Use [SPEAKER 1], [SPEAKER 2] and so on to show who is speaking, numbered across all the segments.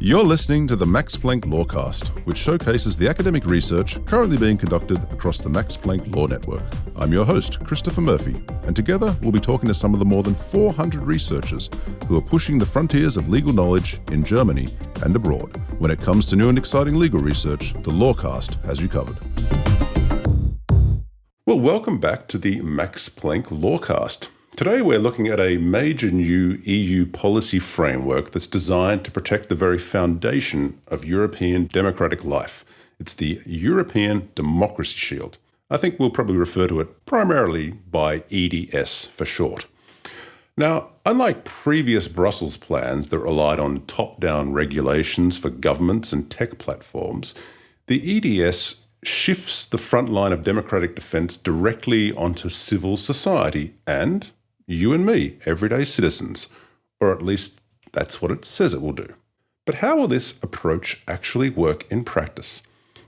[SPEAKER 1] You're listening to the Max Planck Lawcast, which showcases the academic research currently being conducted across the Max Planck Law Network. I'm your host, Christopher Murphy, and together we'll be talking to some of the more than 400 researchers who are pushing the frontiers of legal knowledge in Germany and abroad. When it comes to new and exciting legal research, the Lawcast has you covered. Well, welcome back to the Max Planck Lawcast. Today we're looking at a major new EU policy framework that's designed to protect the very foundation of European democratic life. It's the European Democracy Shield. I think we'll probably refer to it primarily by EDS for short. Now, unlike previous Brussels plans that relied on top-down regulations for governments and tech platforms, the EDS shifts the front line of democratic defence directly onto civil society and you and me, everyday citizens, or at least that's what it says it will do. But how will this approach actually work in practice?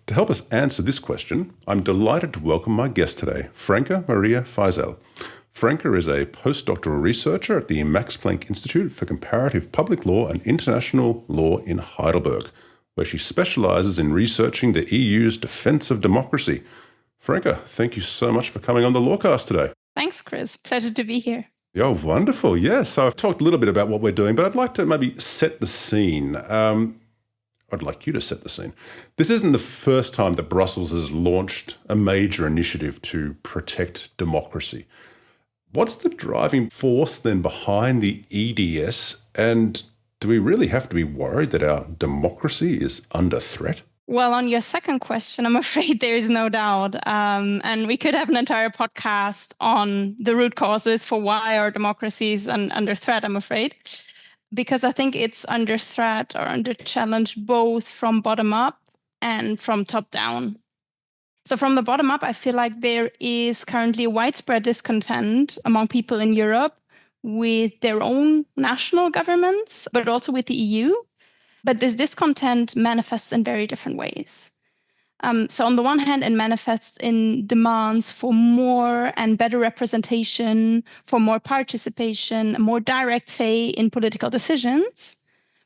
[SPEAKER 1] To help us answer this question, I'm delighted to welcome my guest today, Franca Maria Feisel. Franca is a postdoctoral researcher at the Max Planck Institute for Comparative Public Law and International Law in Heidelberg, where she specialises in researching the EU's defence of democracy. Franca, thank you so much for coming on the Lawcast today.
[SPEAKER 2] Thanks, Chris. Pleasure to be here.
[SPEAKER 1] Oh, wonderful. Yeah, so I've talked a little bit about what we're doing, but I'd like to maybe set the scene. I'd like you to set the scene. This isn't the first time that Brussels has launched a major initiative to protect democracy. What's the driving force then behind the EDS, and do we really have to be worried that our democracy is under threat?
[SPEAKER 2] Well, on your second question, I'm afraid there is no doubt. And we could have an entire podcast on the root causes for why our democracy is under threat, I'm afraid. Because I think it's under threat or under challenge both from bottom up and from top down. So from the bottom up, I feel like there is currently widespread discontent among people in Europe with their own national governments, but also with the EU. But this discontent manifests in very different ways. So on the one hand, it manifests in demands for more and better representation, for more participation, a more direct say in political decisions,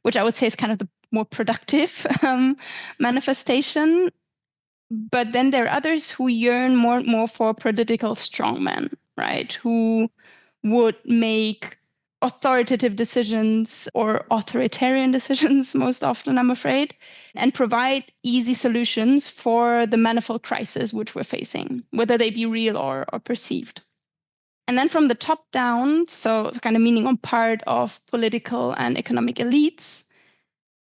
[SPEAKER 2] which I would say is kind of the more productive manifestation. But then there are others who yearn more and more for political strongmen, right? Who would make authoritative decisions or authoritarian decisions most often, I'm afraid, and provide easy solutions for the manifold crises which we're facing, whether they be real or perceived. And then from the top down, so kind of meaning on part of political and economic elites,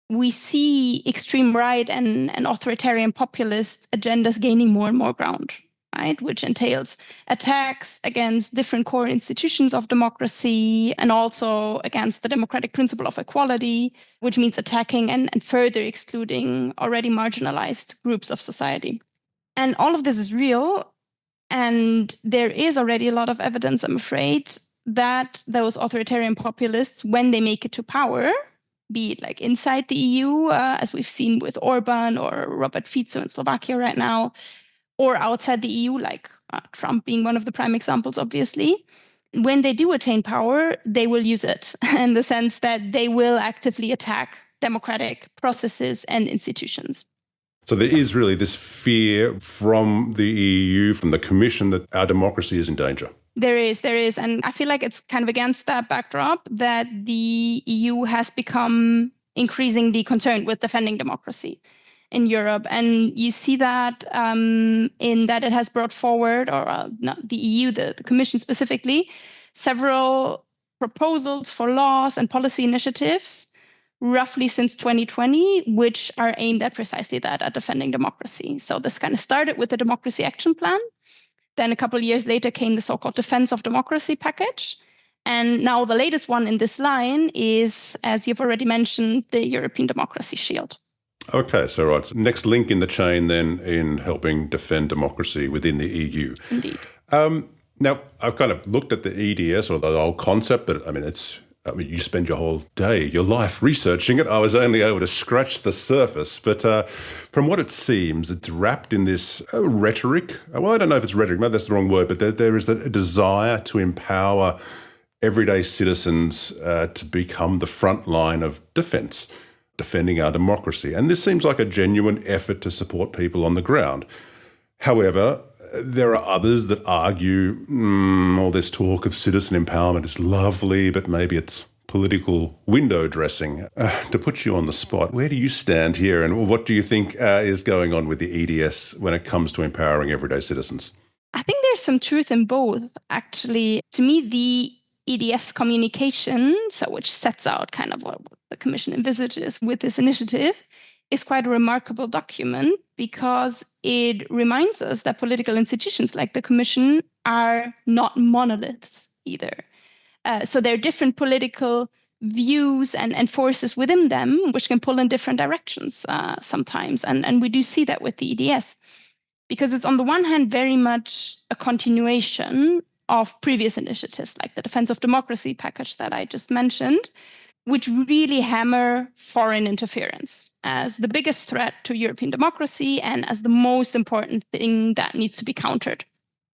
[SPEAKER 2] we see extreme right and authoritarian populist agendas gaining more and more ground. Right, which entails attacks against different core institutions of democracy and also against the democratic principle of equality, which means attacking and further excluding already marginalized groups of society. And all of this is real. And there is already a lot of evidence, I'm afraid, that those authoritarian populists, when they make it to power, be it like inside the EU, as we've seen with Orban or Robert Fico in Slovakia right now, or outside the EU, like Trump being one of the prime examples, obviously, when they do attain power, they will use it in the sense that they will actively attack democratic processes and institutions.
[SPEAKER 1] So there is really this fear from the EU, from the Commission, that our democracy is in danger.
[SPEAKER 2] There is. And I feel like it's kind of against that backdrop that the EU has become increasingly concerned with defending democracy in Europe. And you see that in that it has brought forward, or not the EU, the Commission specifically, several proposals for laws and policy initiatives roughly since 2020, which are aimed at precisely that, at defending democracy. So this kind of started with the Democracy Action Plan. Then a couple of years later came the so-called Defense of Democracy package. And now the latest one in this line is, as you've already mentioned, the European Democracy Shield.
[SPEAKER 1] Okay, so right, next link in the chain then in helping defend democracy within the EU.
[SPEAKER 2] Indeed.
[SPEAKER 1] Now, I've kind of looked at the EDS or the whole concept, but I mean, you spend your whole day, your life researching it. I was only able to scratch the surface. But from what it seems, it's wrapped in this rhetoric. Well, I don't know if it's rhetoric, maybe that's the wrong word, but there is a desire to empower everyday citizens to become the front line of defence defending our democracy. And this seems like a genuine effort to support people on the ground. However, there are others that argue, all this talk of citizen empowerment is lovely, but maybe it's political window dressing. To put you on the spot, where do you stand here, and what do you think is going on with the EDS when it comes to empowering everyday citizens?
[SPEAKER 2] I think there's some truth in both, actually. To me, the EDS communication, so which sets out kind of what the Commission envisages with this initiative, is quite a remarkable document because it reminds us that political institutions like the Commission are not monoliths either. So there are different political views and forces within them which can pull in different directions sometimes. And we do see that with the EDS, because it's on the one hand very much a continuation of previous initiatives like the Defense of Democracy package that I just mentioned, which really hammer foreign interference as the biggest threat to European democracy and as the most important thing that needs to be countered.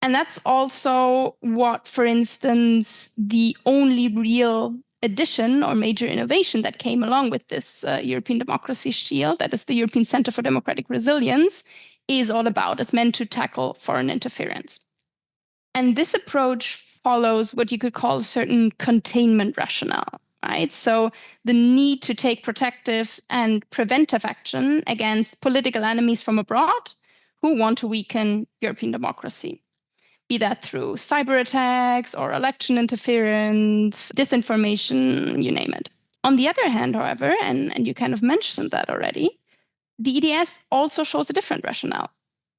[SPEAKER 2] And that's also what, for instance, the only real addition or major innovation that came along with this European Democracy Shield, that is the European Centre for Democratic Resilience, is all about. It's meant to tackle foreign interference. And this approach follows what you could call a certain containment rationale, right? So the need to take protective and preventive action against political enemies from abroad who want to weaken European democracy, be that through cyber attacks or election interference, disinformation, you name it. On the other hand, however, and you kind of mentioned that already, the EDS also shows a different rationale,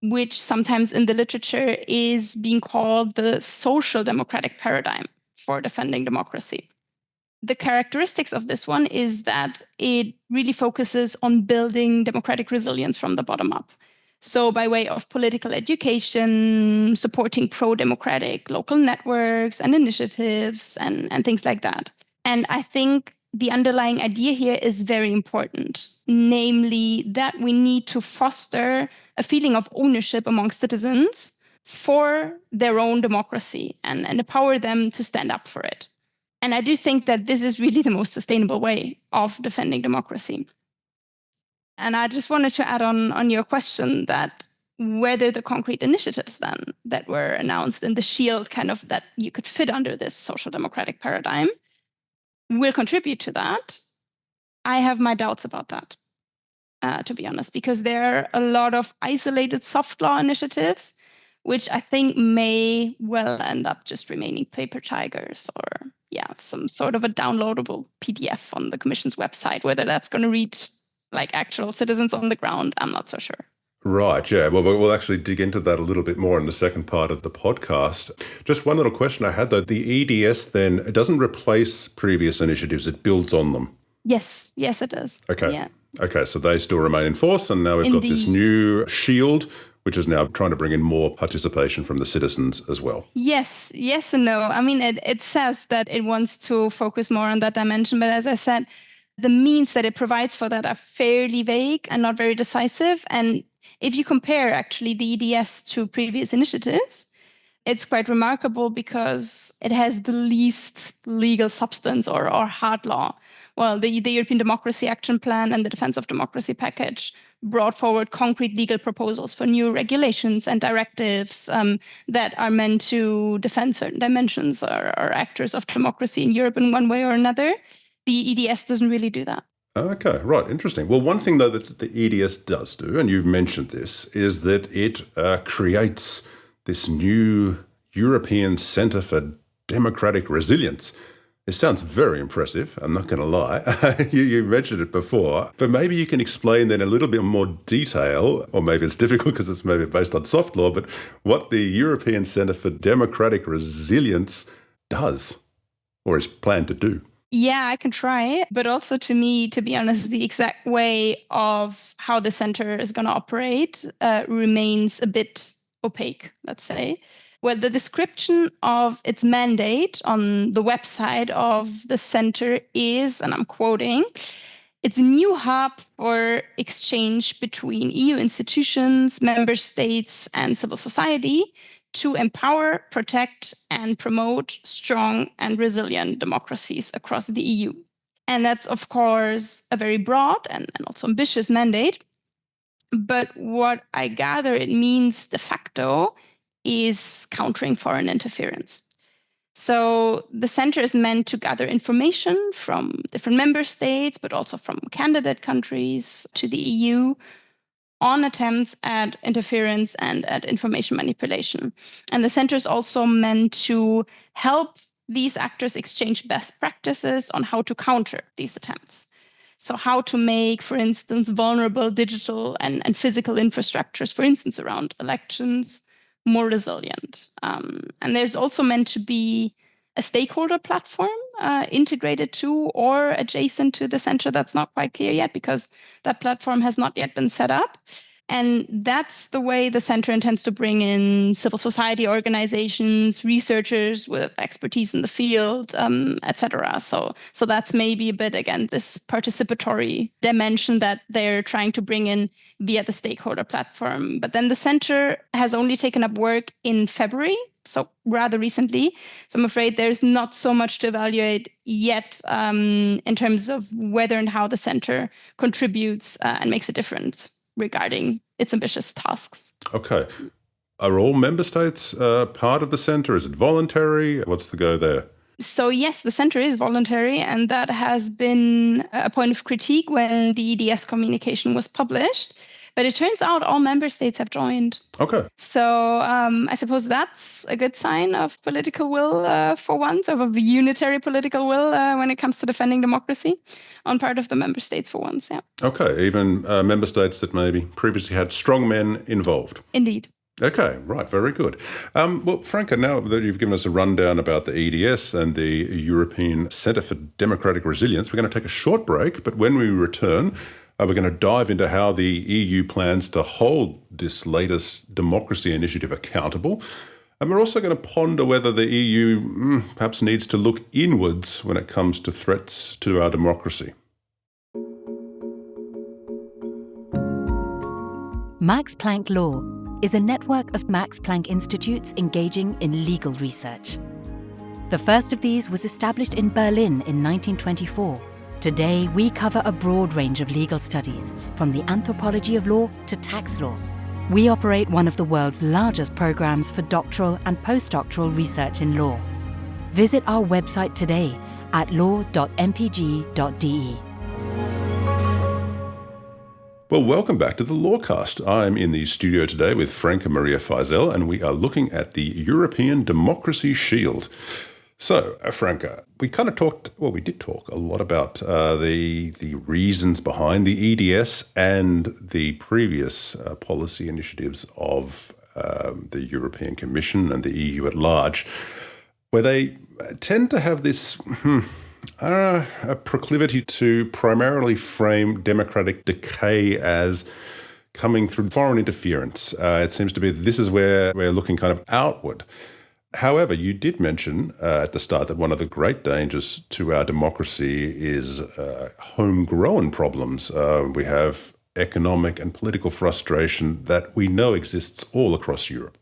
[SPEAKER 2] which sometimes in the literature is being called the social democratic paradigm for defending democracy. The characteristics of this one is that it really focuses on building democratic resilience from the bottom up. So by way of political education, supporting pro-democratic local networks and initiatives and things like that. And I think the underlying idea here is very important, namely that we need to foster a feeling of ownership among citizens for their own democracy and empower them to stand up for it. And I do think that this is really the most sustainable way of defending democracy. And I just wanted to add on your question that whether the concrete initiatives then that were announced in the Shield kind of that you could fit under this social democratic paradigm will contribute to that, I have my doubts about that, to be honest, because there are a lot of isolated soft law initiatives, which I think may well end up just remaining paper tigers or, some sort of a downloadable PDF on the Commission's website. Whether that's going to reach like actual citizens on the ground, I'm not so sure.
[SPEAKER 1] Right, yeah. Well, we'll actually dig into that a little bit more in the second part of the podcast. Just one little question I had, though. The EDS then, it doesn't replace previous initiatives, it builds on them.
[SPEAKER 2] Yes, it does.
[SPEAKER 1] Okay.
[SPEAKER 2] Yeah.
[SPEAKER 1] Okay, so they still remain in force, and now we've got this new Shield, which is now trying to bring in more participation from the citizens as well.
[SPEAKER 2] Yes and no. I mean, it says that it wants to focus more on that dimension, but as I said, the means that it provides for that are fairly vague and not very decisive. And if you compare actually the EDS to previous initiatives, it's quite remarkable because it has the least legal substance or hard law. Well, the European Democracy Action Plan and the Defense of Democracy package brought forward concrete legal proposals for new regulations and directives that are meant to defend certain dimensions or actors of democracy in Europe in one way or another. The EDS doesn't really do that.
[SPEAKER 1] Okay, right, interesting. Well, one thing, though, that the EDS does do, and you've mentioned this, is that it creates this new European Centre for Democratic Resilience. It sounds very impressive, I'm not going to lie. You mentioned it before, but maybe you can explain then a little bit more detail, or maybe it's difficult because it's maybe based on soft law, but what the European Centre for Democratic Resilience does or is planned to do.
[SPEAKER 2] Yeah, I can try. But also to me, to be honest, the exact way of how the center is going to operate remains a bit opaque, let's say. Well, the description of its mandate on the website of the center is, and I'm quoting, it's a new hub for exchange between EU institutions, member states, and civil society to empower, protect, and promote strong and resilient democracies across the EU. And that's, of course, a very broad and also ambitious mandate. But what I gather it means de facto is countering foreign interference. So the center is meant to gather information from different member states, but also from candidate countries to the EU on attempts at interference and at information manipulation. And the center is also meant to help these actors exchange best practices on how to counter these attempts. So how to make, for instance, vulnerable digital and physical infrastructures, for instance, around elections, more resilient. And there's also meant to be a stakeholder platform integrated to or adjacent to the center. That's not quite clear yet because that platform has not yet been set up. And that's the way the center intends to bring in civil society organizations, researchers with expertise in the field, etc. So that's maybe a bit, again, this participatory dimension that they're trying to bring in via the stakeholder platform. But then the center has only taken up work in February, so rather recently. So I'm afraid there's not so much to evaluate yet in terms of whether and how the center contributes and makes a difference regarding its ambitious tasks.
[SPEAKER 1] Okay. Are all member states part of the centre? Is it voluntary? What's the go there?
[SPEAKER 2] So yes, the centre is voluntary, and that has been a point of critique when the EDS communication was published. But it turns out all member states have joined.
[SPEAKER 1] Okay.
[SPEAKER 2] So I suppose that's a good sign of political will for once, of a unitary political will when it comes to defending democracy on part of the member states for once, yeah.
[SPEAKER 1] Okay, even member states that maybe previously had strong men involved.
[SPEAKER 2] Indeed.
[SPEAKER 1] Okay, right, very good. Well, Franca, now that you've given us a rundown about the EDS and the European Centre for Democratic Resilience, we're going to take a short break, but when we return, we're going to dive into how the EU plans to hold this latest democracy initiative accountable. And we're also going to ponder whether the EU perhaps needs to look inwards when it comes to threats to our democracy.
[SPEAKER 3] Max Planck Law is a network of Max Planck institutes engaging in legal research. The first of these was established in Berlin in 1924. Today, we cover a broad range of legal studies, from the anthropology of law to tax law. We operate one of the world's largest programs for doctoral and postdoctoral research in law. Visit our website today at law.mpg.de.
[SPEAKER 1] Well, welcome back to the Lawcast. I'm in the studio today with Franca Maria Feisel, and we are looking at the European Democracy Shield. So, Franca, we did talk a lot about the reasons behind the EDS and the previous policy initiatives of the European Commission and the EU at large, where they tend to have this a proclivity to primarily frame democratic decay as coming through foreign interference. It seems to be that this is where we're looking kind of outward. However, you did mention at the start that one of the great dangers to our democracy is homegrown problems. We have economic and political frustration that we know exists all across Europe.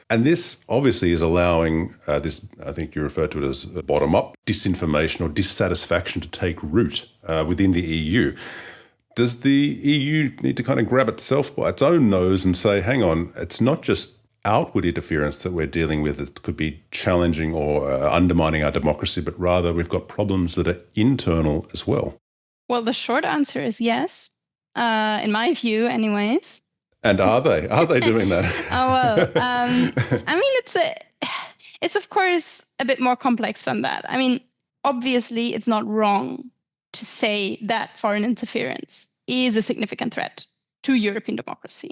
[SPEAKER 1] And this obviously is allowing this, I think you referred to it as bottom-up disinformation or dissatisfaction to take root within the EU. Does the EU need to kind of grab itself by its own nose and say, hang on, it's not just outward interference that we're dealing with that could be challenging or undermining our democracy, but rather we've got problems that are internal as well?
[SPEAKER 2] Well, the short answer is yes, in my view anyways.
[SPEAKER 1] And are they doing that?
[SPEAKER 2] I mean, it's of course a bit more complex than that. I mean, obviously it's not wrong to say that foreign interference is a significant threat to European democracy.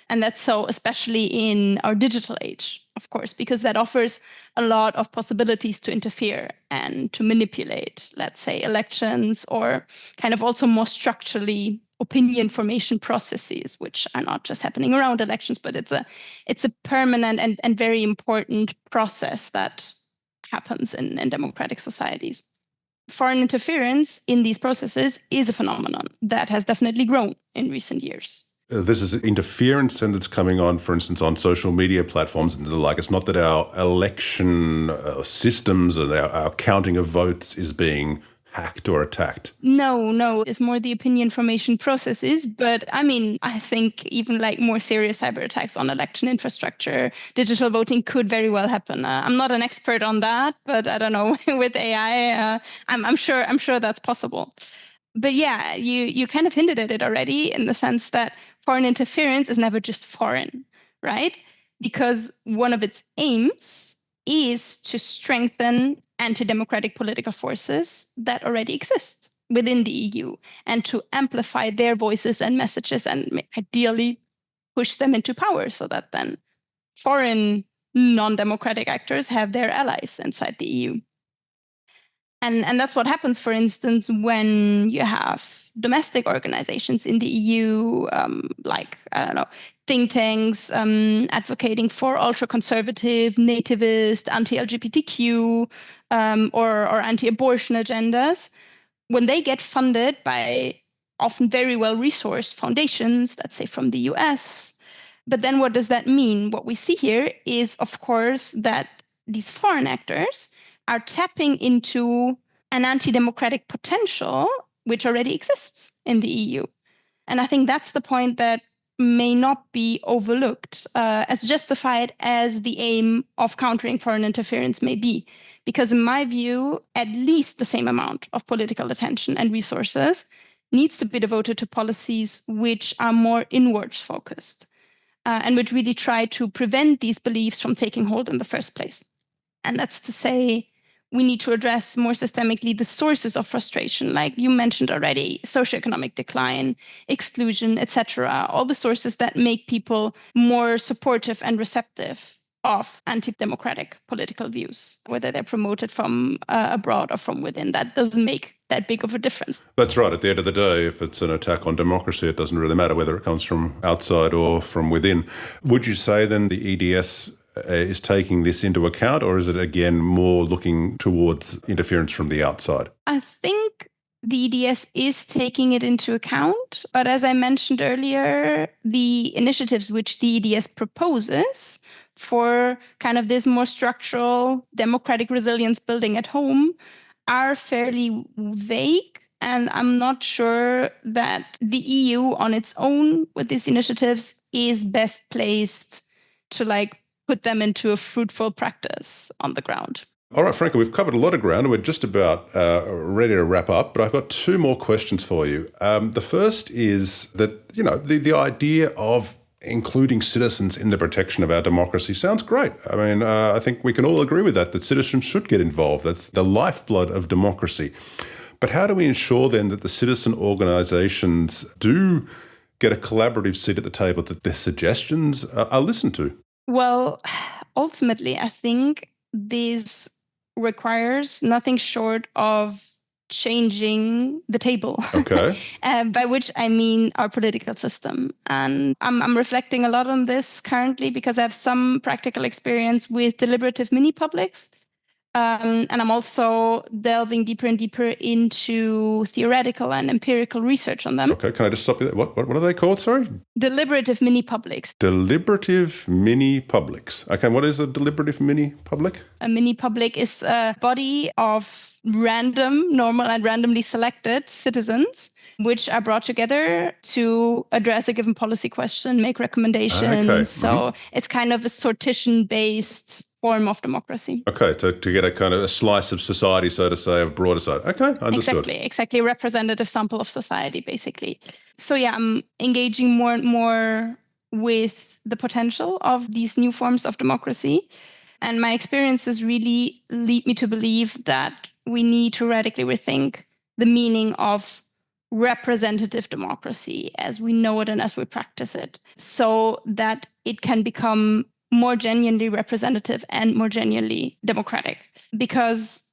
[SPEAKER 2] And that's so especially in our digital age, of course, because that offers a lot of possibilities to interfere and to manipulate, let's say, elections or kind of also more structurally opinion formation processes, which are not just happening around elections, but it's a permanent and very important process that happens in democratic societies. Foreign interference in these processes is a phenomenon that has definitely grown in recent years.
[SPEAKER 1] This is interference, and it's coming on, for instance, on social media platforms and the like. It's not that our election systems and our counting of votes is being hacked or attacked?
[SPEAKER 2] No, it's more the opinion formation processes. But I mean, I think even like more serious cyber attacks on election infrastructure, digital voting could very well happen. I'm not an expert on that, but I don't know, with AI, I'm sure that's possible. But yeah, you kind of hinted at it already in the sense that foreign interference is never just foreign, right? Because one of its aims is to strengthen anti-democratic political forces that already exist within the EU and to amplify their voices and messages and ideally push them into power so that then foreign non-democratic actors have their allies inside the EU. And that's what happens, for instance, when you have domestic organizations in the EU, like, I don't know, think tanks advocating for ultra-conservative, nativist, anti-LGBTQ or anti-abortion agendas. When they get funded by often very well-resourced foundations, let's say from the US, but then what does that mean? What we see here is, of course, that these foreign actors are tapping into an anti-democratic potential which already exists in the EU. And I think that's the point that may not be overlooked, as justified as the aim of countering foreign interference may be. Because in my view, at least the same amount of political attention and resources needs to be devoted to policies which are more inwards focused and which really try to prevent these beliefs from taking hold in the first place. And that's to say, we need to address more systemically the sources of frustration, like you mentioned already, socioeconomic decline, exclusion, etc. All the sources that make people more supportive and receptive of anti-democratic political views, whether they're promoted from abroad or from within. That doesn't make that big of a difference.
[SPEAKER 1] That's right. At the end of the day, if it's an attack on democracy, it doesn't really matter whether it comes from outside or from within. Would you say then the EDS is taking this into account, or is it again more looking towards interference from the outside?
[SPEAKER 2] I think the EDS is taking it into account, but as I mentioned earlier, the initiatives which the EDS proposes for kind of this more structural democratic resilience building at home are fairly vague. And I'm not sure that the EU on its own with these initiatives is best placed to put them into a fruitful practice on the ground.
[SPEAKER 1] All right, Franca, we've covered a lot of ground and we're just about ready to wrap up, but I've got two more questions for you. The first is that, the idea of including citizens in the protection of our democracy sounds great. I mean, I think we can all agree with that citizens should get involved. That's the lifeblood of democracy. But how do we ensure then that the citizen organisations do get a collaborative seat at the table, that their suggestions are listened to?
[SPEAKER 2] Well, ultimately, I think this requires nothing short of changing the table.
[SPEAKER 1] Okay.
[SPEAKER 2] By which I mean our political system. And I'm reflecting a lot on this currently because I have some practical experience with deliberative mini-publics. And I'm also delving deeper and deeper into theoretical and empirical research on them.
[SPEAKER 1] Okay, can I just stop you there? What are they called, sorry?
[SPEAKER 2] Deliberative mini-publics.
[SPEAKER 1] Deliberative mini-publics. Okay, what is a deliberative mini-public?
[SPEAKER 2] A mini-public is a body of normal and randomly selected citizens which are brought together to address a given policy question, make recommendations. Okay. So it's kind of a sortition-based form of democracy.
[SPEAKER 1] Okay, to get a kind of a slice of society, so to say, of broader society. Okay, understood.
[SPEAKER 2] Exactly. A representative sample of society, basically. So yeah, I'm engaging more and more with the potential of these new forms of democracy. And my experiences really lead me to believe that we need to radically rethink the meaning of representative democracy as we know it and as we practice it, so that it can become more genuinely representative and more genuinely democratic. Because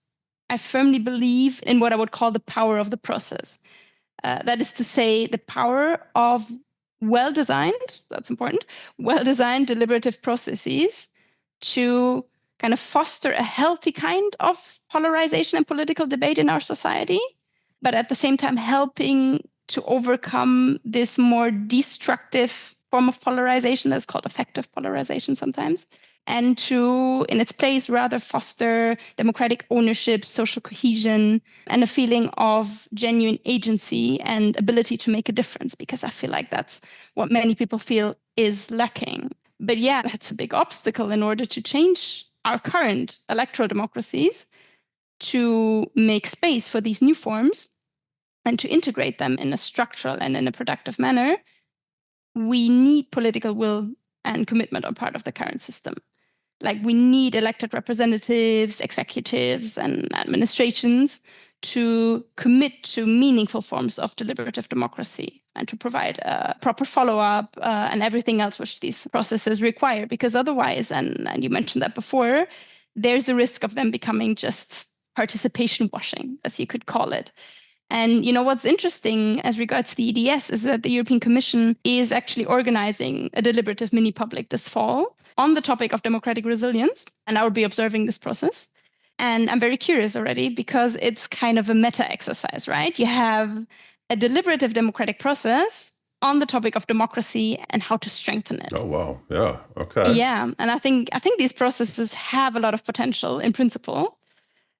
[SPEAKER 2] I firmly believe in what I would call the power of the process. That is to say, the power of well-designed, that's important, well-designed deliberative processes to kind of foster a healthy kind of polarization and political debate in our society, but at the same time helping to overcome this more destructive form of polarization that's called affective polarization sometimes. and to, in its place, rather foster democratic ownership, social cohesion, and a feeling of genuine agency and ability to make a difference, because I feel like that's what many people feel is lacking. But yeah, that's a big obstacle in order to change our current electoral democracies, to make space for these new forms and to integrate them in a structural and in a productive manner. We need political will and commitment on part of the current system. Like, we need elected representatives, executives, and administrations to commit to meaningful forms of deliberative democracy and to provide a proper follow-up and everything else which these processes require. Because otherwise, and you mentioned that before, there's a risk of them becoming just participation washing, as you could call it. And what's interesting as regards to the EDS is that the European Commission is actually organizing a deliberative mini-public this fall on the topic of democratic resilience, and I will be observing this process. And I'm very curious already, because it's kind of a meta exercise, right? You have a deliberative democratic process on the topic of democracy and how to strengthen it.
[SPEAKER 1] Oh, wow. Yeah. Okay.
[SPEAKER 2] Yeah. And I think these processes have a lot of potential in principle.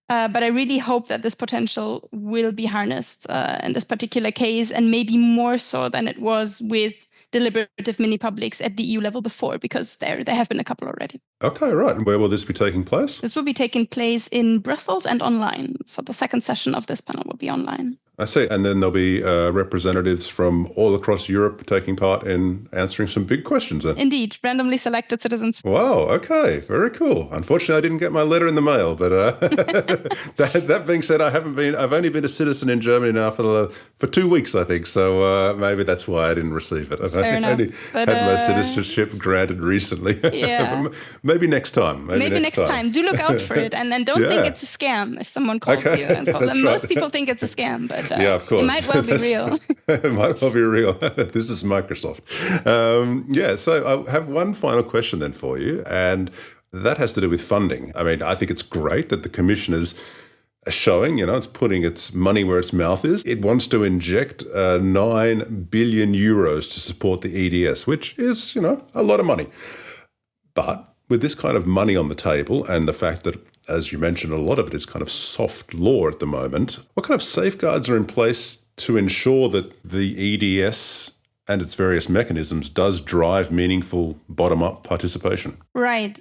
[SPEAKER 2] But I really hope that this potential will be harnessed in this particular case, and maybe more so than it was with deliberative mini-publics at the EU level before, because there have been a couple already.
[SPEAKER 1] Okay, right. And where will this be taking place?
[SPEAKER 2] This will be taking place in Brussels and online. So the second session of this panel will be online.
[SPEAKER 1] I see. And then there'll be representatives from all across Europe taking part in answering some big questions then.
[SPEAKER 2] Indeed, randomly selected citizens.
[SPEAKER 1] Wow, okay, very cool. Unfortunately, I didn't get my letter in the mail, but that being said, I've only been a citizen in Germany now for 2 weeks, I think. So maybe that's why I didn't receive it. I've only had my citizenship granted recently.
[SPEAKER 2] Yeah.
[SPEAKER 1] Maybe next time.
[SPEAKER 2] Maybe next time. Do look out for it, and don't think it's a scam if someone calls you. And most people think it's a scam, but
[SPEAKER 1] yeah, of course.
[SPEAKER 2] It might well be real.
[SPEAKER 1] It might well be real. This is Microsoft. So I have one final question then for you, and that has to do with funding. I mean, I think it's great that the Commission is showing, it's putting its money where its mouth is. It wants to inject 9 billion euros to support the EDS, which is, a lot of money. But with this kind of money on the table and the fact that, as you mentioned, a lot of it is kind of soft law at the moment, what kind of safeguards are in place to ensure that the EDS and its various mechanisms does drive meaningful bottom-up participation? Right.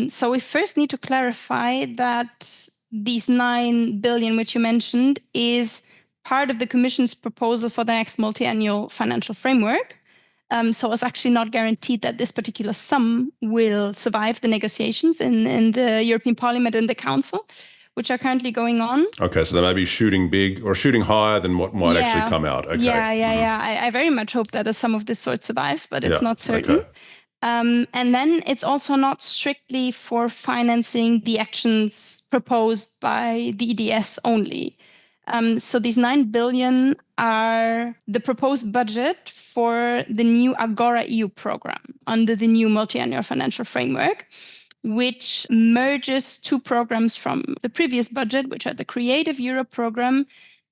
[SPEAKER 2] So we first need to clarify that these 9 billion, which you mentioned, is part of the Commission's proposal for the next multi-annual financial framework. So it's actually not guaranteed that this particular sum will survive the negotiations in the European Parliament and the Council, which are currently going on.
[SPEAKER 1] Okay, so they may be shooting big or shooting higher than what might actually come out. Okay.
[SPEAKER 2] Yeah. I very much hope that a sum of this sort survives, but it's not certain.
[SPEAKER 1] Okay.
[SPEAKER 2] And then it's also not strictly for financing the actions proposed by the EDS only. So these 9 billion are the proposed budget for the new Agora EU program under the new multi-annual financial framework, which merges 2 programs from the previous budget, which are the Creative Europe program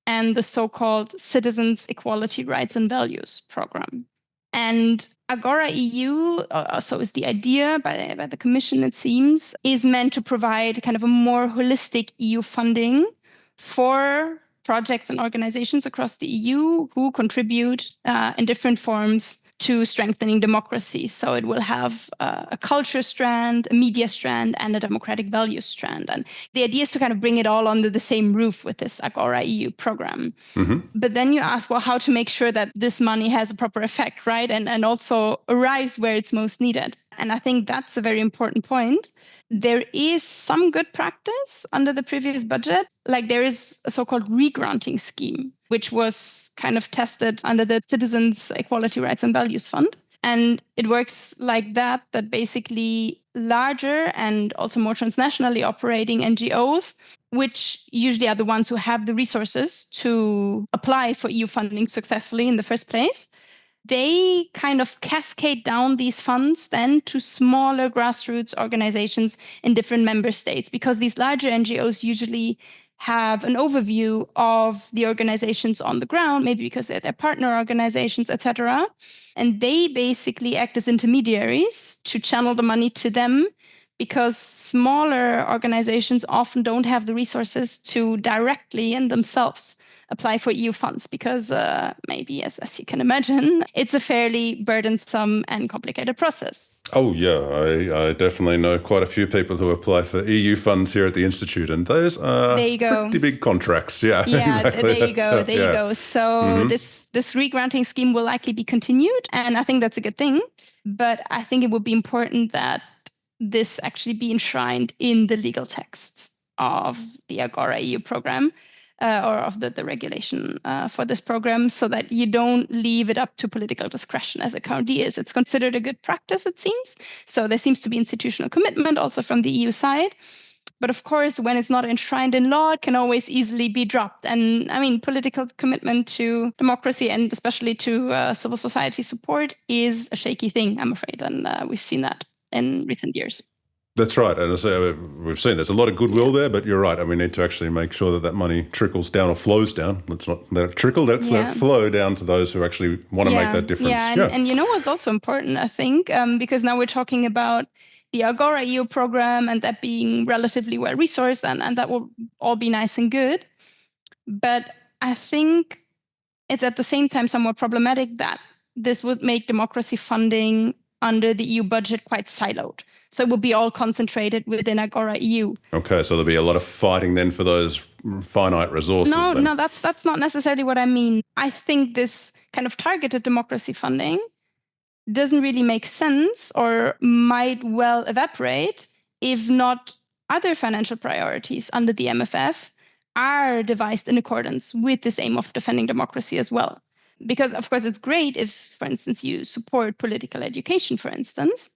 [SPEAKER 2] and the so-called Citizens, Equality, Rights and Values program. And Agora EU, so is the idea by the Commission, it seems, is meant to provide kind of a more holistic EU funding for projects and organizations across the EU who contribute in different forms to strengthening democracy. So it will have a culture strand, a media strand, and a democratic values strand. And the idea is to kind of bring it all under the same roof with this Agora EU program.
[SPEAKER 1] Mm-hmm.
[SPEAKER 2] But then you ask, well, how to make sure that this money has a proper effect, right? And also arrives where it's most needed. And I think that's a very important point. There is some good practice under the previous budget. Like there is a so-called re-granting scheme, which was kind of tested under the Citizens, Equality, Rights and Values Fund. And it works like that basically larger and also more transnationally operating NGOs, which usually are the ones who have the resources to apply for EU funding successfully in the first place, they kind of cascade down these funds then to smaller grassroots organizations in different member states, because these larger NGOs usually have an overview of the organizations on the ground, maybe because they're their partner organizations, etc. And they basically act as intermediaries to channel the money to them because smaller organizations often don't have the resources to directly in themselves apply for EU funds, because maybe, as you can imagine, it's a fairly burdensome and complicated process.
[SPEAKER 1] Oh, yeah. I definitely know quite a few people who apply for EU funds here at the Institute, and those are pretty big contracts. Yeah, exactly.
[SPEAKER 2] There you go. So this re-granting scheme will likely be continued, and I think that's a good thing. But I think it would be important that this actually be enshrined in the legal text of the Agora EU program, or of the regulation for this program, so that you don't leave it up to political discretion as it currently is. It's considered a good practice, it seems. So there seems to be institutional commitment also from the EU side. But of course, when it's not enshrined in law, it can always easily be dropped. And I mean, political commitment to democracy and especially to civil society support is a shaky thing, I'm afraid. And we've seen that in recent years.
[SPEAKER 1] That's right. And we've seen there's a lot of goodwill there, but you're right. And we need to actually make sure that money trickles down or flows down. Let's not let it trickle, let's let it flow down to those who actually want to make that difference.
[SPEAKER 2] And you know what's also important, I think, because now we're talking about the Agora EU program and that being relatively well-resourced, and that will all be nice and good. But I think it's at the same time somewhat problematic that this would make democracy funding under the EU budget quite siloed. So it would be all concentrated within Agora EU.
[SPEAKER 1] Okay, so there'll be a lot of fighting then for those finite resources.
[SPEAKER 2] No, that's not necessarily what I mean. I think this kind of targeted democracy funding doesn't really make sense, or might well evaporate, if not other financial priorities under the MFF are devised in accordance with this aim of defending democracy as well. Because, of course, it's great if, for instance, you support political education, for instance.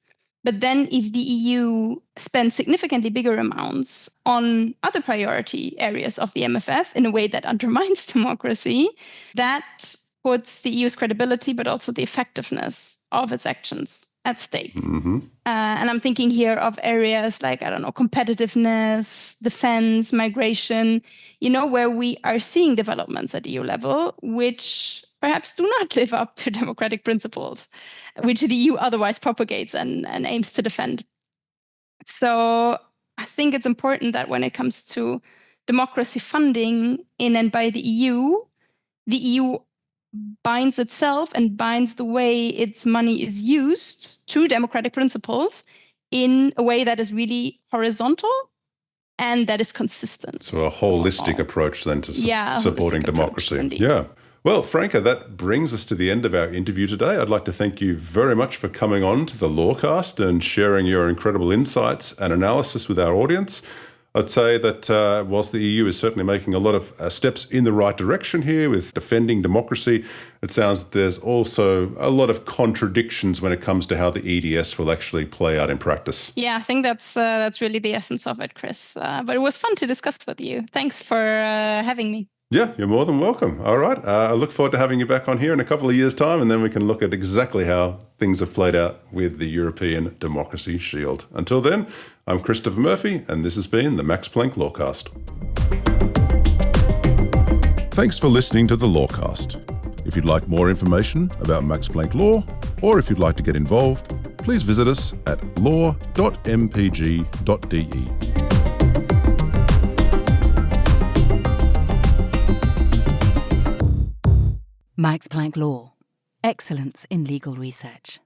[SPEAKER 2] But then if the EU spends significantly bigger amounts on other priority areas of the MFF in a way that undermines democracy, that puts the EU's credibility, but also the effectiveness of its actions at stake. And I'm thinking here of areas like, competitiveness, defense, migration, where we are seeing developments at EU level, which perhaps do not live up to democratic principles, which the EU otherwise propagates and aims to defend. So I think it's important that when it comes to democracy funding in and by the EU binds itself and binds the way its money is used to democratic principles in a way that is really horizontal and that is consistent.
[SPEAKER 1] So a holistic approach then to supporting democracy. Yeah. Well, Franca, that brings us to the end of our interview today. I'd like to thank you very much for coming on to the Lawcast and sharing your incredible insights and analysis with our audience. I'd say that whilst the EU is certainly making a lot of steps in the right direction here with defending democracy, it sounds there's also a lot of contradictions when it comes to how the EDS will actually play out in practice.
[SPEAKER 2] Yeah, I think that's really the essence of it, Chris. But it was fun to discuss with you. Thanks for having me.
[SPEAKER 1] Yeah, you're more than welcome. All right. I look forward to having you back on here in a couple of years' time, and then we can look at exactly how things have played out with the European Democracy Shield. Until then, I'm Christopher Murphy, and this has been the Max Planck Lawcast. Thanks for listening to the Lawcast. If you'd like more information about Max Planck Law, or if you'd like to get involved, please visit us at law.mpg.de.
[SPEAKER 3] Max Planck Law. Excellence in legal research.